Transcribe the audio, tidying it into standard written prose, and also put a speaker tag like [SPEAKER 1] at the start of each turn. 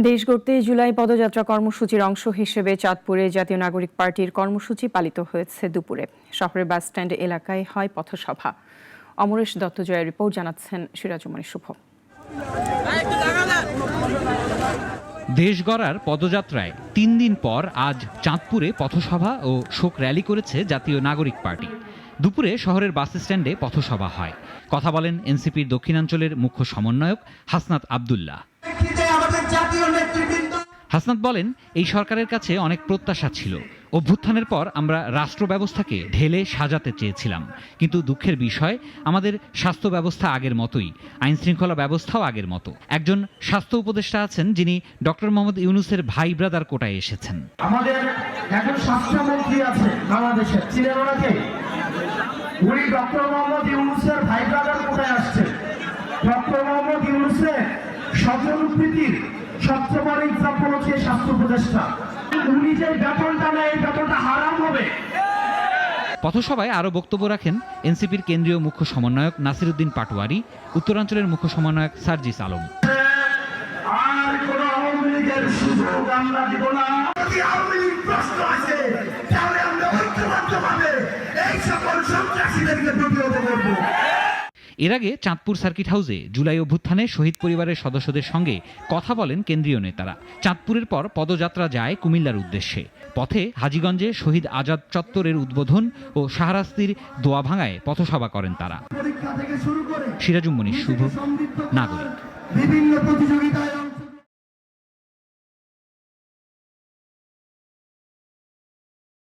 [SPEAKER 1] দেশ গড়তে জুলাই পদযাত্রা কর্মসূচির অংশ হিসেবে চাঁদপুরে জাতীয় নাগরিক পার্টির কর্মসূচি পালিত হয়েছে দুপুরে। শহরের বাসস্ট্যান্ড এলাকায় হয় পথসভা। অমরেশ দত্তজয়ের রিপোর্ট, জানাচ্ছেন সিরাজুমণি শুভ।
[SPEAKER 2] দেশ গড়ার পদযাত্রায় ৩ দিন পর আজ চাঁদপুরে পথসভা ও শোক র্যালি করেছে জাতীয় নাগরিক পার্টি। দুপুরে শহরের বাস স্ট্যান্ডে পথসভা হয়। কথা বলেন এনসিপির দক্ষিণাঞ্চলের মুখ্য সমন্বয়ক হাসনাত আব্দুল্লাহ। হাসনাত বলেন, এই সরকারের কাছে অনেক প্রত্যাশা ছিল। অভ্যুত্থানের পর আমরা রাষ্ট্র ব্যবস্থাকে ঢেলে সাজাতে চেয়েছিলাম, কিন্তু দুঃখের বিষয় আমাদের স্বাস্থ্য ব্যবস্থা আগের মতোই, আইন শৃঙ্খলা ব্যবস্থাও আগের মতো। একজন স্বাস্থ্য উপদেষ্টা আছেন যিনি ডক্টর মোহাম্মদ ইউনূসের ভাই ব্রাদার কোটায় এসেছেন।
[SPEAKER 3] আমাদের এখন স্বাস্থ্যমন্ত্রী আছে বাংলাদেশের, চিনেন ওনাকে? উনি ডক্টর মোহাম্মদ ইউনূসের ভাই ব্রাদার কোটায় আসছে। ডক্টর মোহাম্মদ ইউনূসের স্বজনপ্রীতির সবচেয়ে বড় এক্সাম্পল হচ্ছে স্বাস্থ্য উপদেষ্টা। উনি যে বেতনটা নেয়, এই বেতনটা হারাম হবে।
[SPEAKER 2] পথসভায় আরও বক্তব্য রাখেন এনসিপির কেন্দ্রীয় মুখ্য সমন্বয়ক নাসিরউদ্দিন পাটোয়ারি, উত্তরাঞ্চলের মুখ্য সমন্বয়ক সার্জিস আলম।
[SPEAKER 3] আর কোন আওয়ামী লীগের সুযোগ আমরা দিব না। যদি আওয়ামী লীগ প্রশ্ন আছে, তাহলে আমরা ঐক্যবদ্ধভাবে এই সকল সন্ত্রাসীদেরকে প্রতিহত করব।
[SPEAKER 2] এর আগে চাঁদপুর সার্কিট হাউসে জুলাই অভ্যুত্থানে শহীদ পরিবারের সদস্যদের সঙ্গে কথা বলেন কেন্দ্রীয় নেতারা। চাঁদপুরের পর পদযাত্রা যায় কুমিল্লার উদ্দেশ্যে। পথে হাজীগঞ্জে শহীদ আজাদ চত্বরের উদ্বোধন ও শাহরাস্তির দোয়াভাঙায় পথসভা করেন তারা।
[SPEAKER 3] পরীক্ষা থেকে শুরু করে
[SPEAKER 2] সিরাজুমণি শুভ, নাগরিক।
[SPEAKER 3] বিভিন্ন প্রতিযোগিতায়